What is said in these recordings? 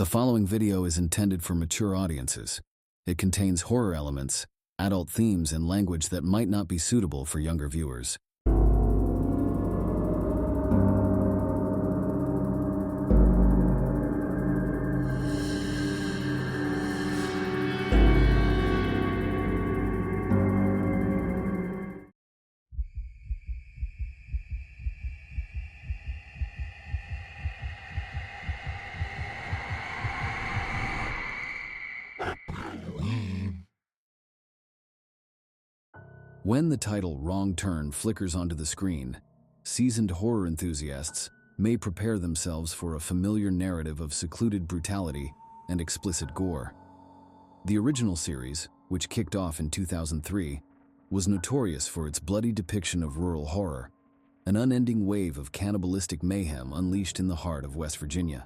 The following video is intended for mature audiences. It contains horror elements, adult themes, and language that might not be suitable for younger viewers. When the title Wrong Turn flickers onto the screen, seasoned horror enthusiasts may prepare themselves for a familiar narrative of secluded brutality and explicit gore. The original series, which kicked off in 2003, was notorious for its bloody depiction of rural horror, an unending wave of cannibalistic mayhem unleashed in the heart of West Virginia.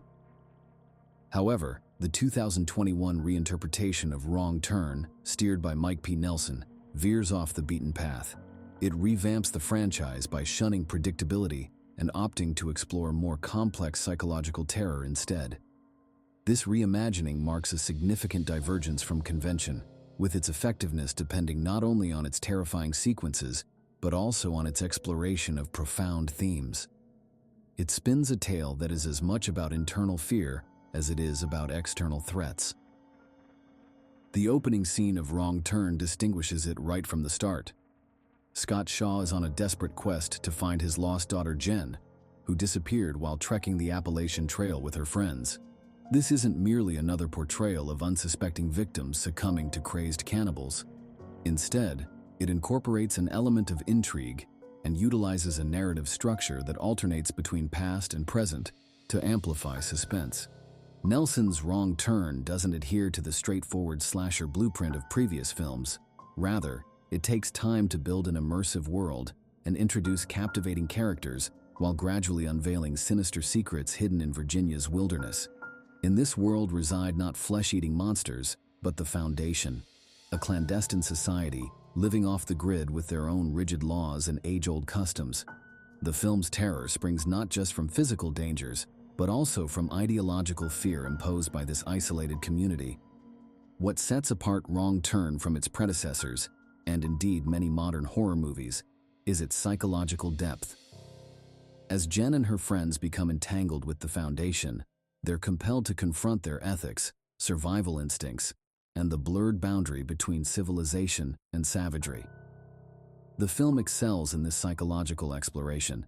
However, the 2021 reinterpretation of Wrong Turn, steered by Mike P. Nelson, veers off the beaten path. It revamps the franchise by shunning predictability and opting to explore more complex psychological terror instead. This reimagining marks a significant divergence from convention, with its effectiveness depending not only on its terrifying sequences, but also on its exploration of profound themes. It spins a tale that is as much about internal fear as it is about external threats. The opening scene of Wrong Turn distinguishes it right from the start. Scott Shaw is on a desperate quest to find his lost daughter Jen, who disappeared while trekking the Appalachian Trail with her friends. This isn't merely another portrayal of unsuspecting victims succumbing to crazed cannibals. Instead, it incorporates an element of intrigue and utilizes a narrative structure that alternates between past and present to amplify suspense. Nelson's Wrong Turn doesn't adhere to the straightforward slasher blueprint of previous films. Rather, it takes time to build an immersive world and introduce captivating characters while gradually unveiling sinister secrets hidden in Virginia's wilderness. In this world reside not flesh-eating monsters, but the Foundation, a clandestine society living off the grid with their own rigid laws and age-old customs. The film's terror springs not just from physical dangers, but also from ideological fear imposed by this isolated community. What sets apart Wrong Turn from its predecessors, and indeed many modern horror movies, is its psychological depth. As Jen and her friends become entangled with the Foundation, they're compelled to confront their ethics, survival instincts, and the blurred boundary between civilization and savagery. The film excels in this psychological exploration.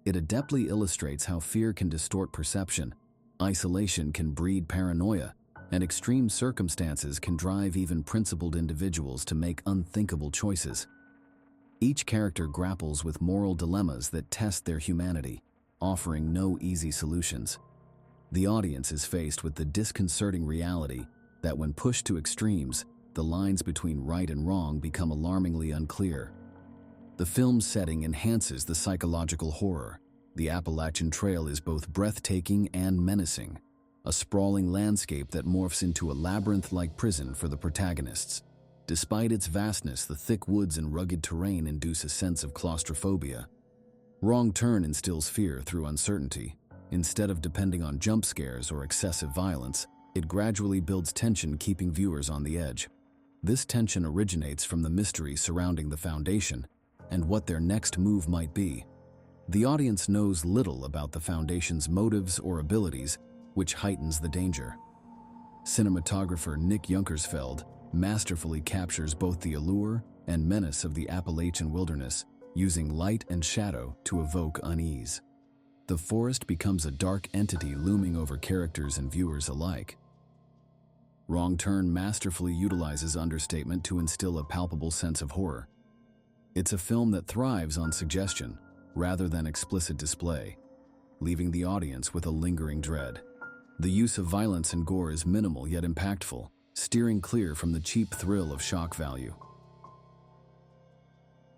It adeptly illustrates how fear can distort perception, isolation can breed paranoia, and extreme circumstances can drive even principled individuals to make unthinkable choices. Each character grapples with moral dilemmas that test their humanity, offering no easy solutions. The audience is faced with the disconcerting reality that when pushed to extremes, the lines between right and wrong become alarmingly unclear. The film's setting enhances the psychological horror. The Appalachian Trail is both breathtaking and menacing, a sprawling landscape that morphs into a labyrinth-like prison for the protagonists. Despite its vastness, the thick woods and rugged terrain induce a sense of claustrophobia. Wrong Turn instills fear through uncertainty. Instead of depending on jump scares or excessive violence, it gradually builds tension, keeping viewers on the edge. This tension originates from the mystery surrounding the Foundation and what their next move might be. The audience knows little about the Foundation's motives or abilities, which heightens the danger. Cinematographer Nick Junkersfeld masterfully captures both the allure and menace of the Appalachian wilderness, using light and shadow to evoke unease. The forest becomes a dark entity looming over characters and viewers alike. Wrong Turn masterfully utilizes understatement to instill a palpable sense of horror. It's a film that thrives on suggestion rather than explicit display, leaving the audience with a lingering dread. The use of violence and gore is minimal yet impactful, steering clear from the cheap thrill of shock value.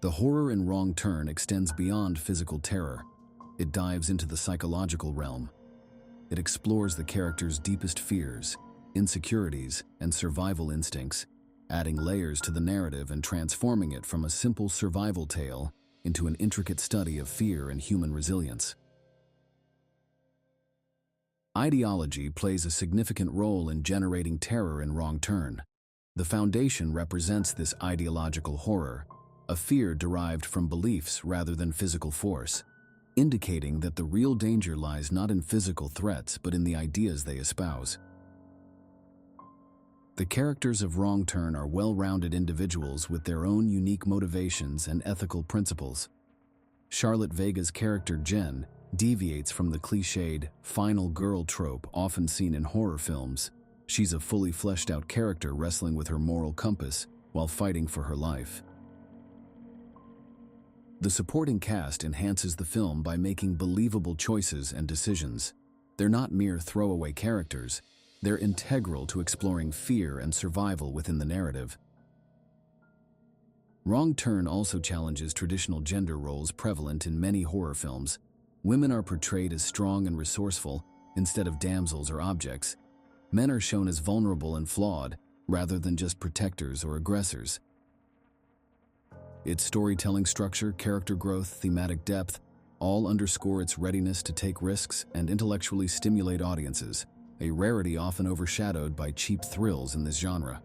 The horror in Wrong Turn extends beyond physical terror. It dives into the psychological realm. It explores the characters' deepest fears, insecurities, and survival instincts, adding layers to the narrative and transforming it from a simple survival tale into an intricate study of fear and human resilience. Ideology plays a significant role in generating terror in Wrong Turn. The Foundation represents this ideological horror, a fear derived from beliefs rather than physical force, indicating that the real danger lies not in physical threats but in the ideas they espouse. The characters of Wrong Turn are well-rounded individuals with their own unique motivations and ethical principles. Charlotte Vega's character Jen deviates from the cliched final girl trope often seen in horror films. She's a fully fleshed-out character wrestling with her moral compass while fighting for her life. The supporting cast enhances the film by making believable choices and decisions. They're not mere throwaway characters. They're integral to exploring fear and survival within the narrative. Wrong Turn also challenges traditional gender roles prevalent in many horror films. Women are portrayed as strong and resourceful instead of damsels or objects. Men are shown as vulnerable and flawed rather than just protectors or aggressors. Its storytelling structure, character growth, thematic depth, all underscore its readiness to take risks and intellectually stimulate audiences, a rarity often overshadowed by cheap thrills in this genre.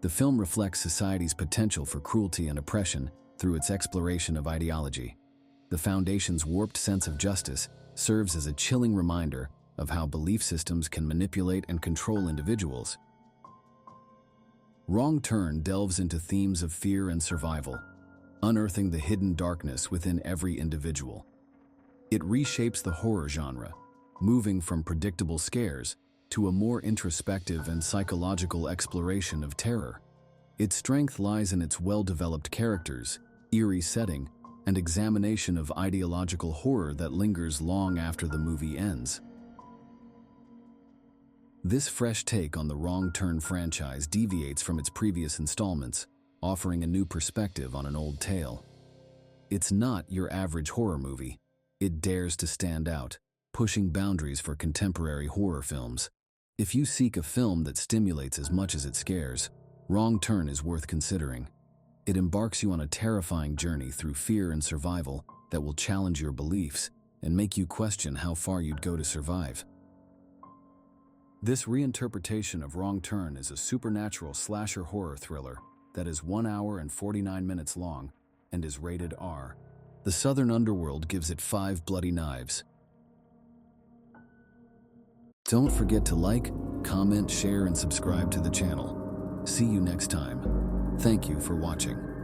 The film reflects society's potential for cruelty and oppression through its exploration of ideology. The Foundation's warped sense of justice serves as a chilling reminder of how belief systems can manipulate and control individuals. Wrong Turn delves into themes of fear and survival, unearthing the hidden darkness within every individual. It reshapes the horror genre, moving from predictable scares to a more introspective and psychological exploration of terror. Its strength lies in its well-developed characters, eerie setting, and examination of ideological horror that lingers long after the movie ends. This fresh take on the Wrong Turn franchise deviates from its previous installments, offering a new perspective on an old tale. It's not your average horror movie. It dares to stand out, pushing boundaries for contemporary horror films. If you seek a film that stimulates as much as it scares, Wrong Turn is worth considering. It embarks you on a terrifying journey through fear and survival that will challenge your beliefs and make you question how far you'd go to survive. This reinterpretation of Wrong Turn is a supernatural slasher horror thriller that is 1 hour and 49 minutes long and is rated R. The Southern Underworld gives it 5 bloody knives. Don't forget to like, comment, share, and subscribe to the channel. See you next time. Thank you for watching.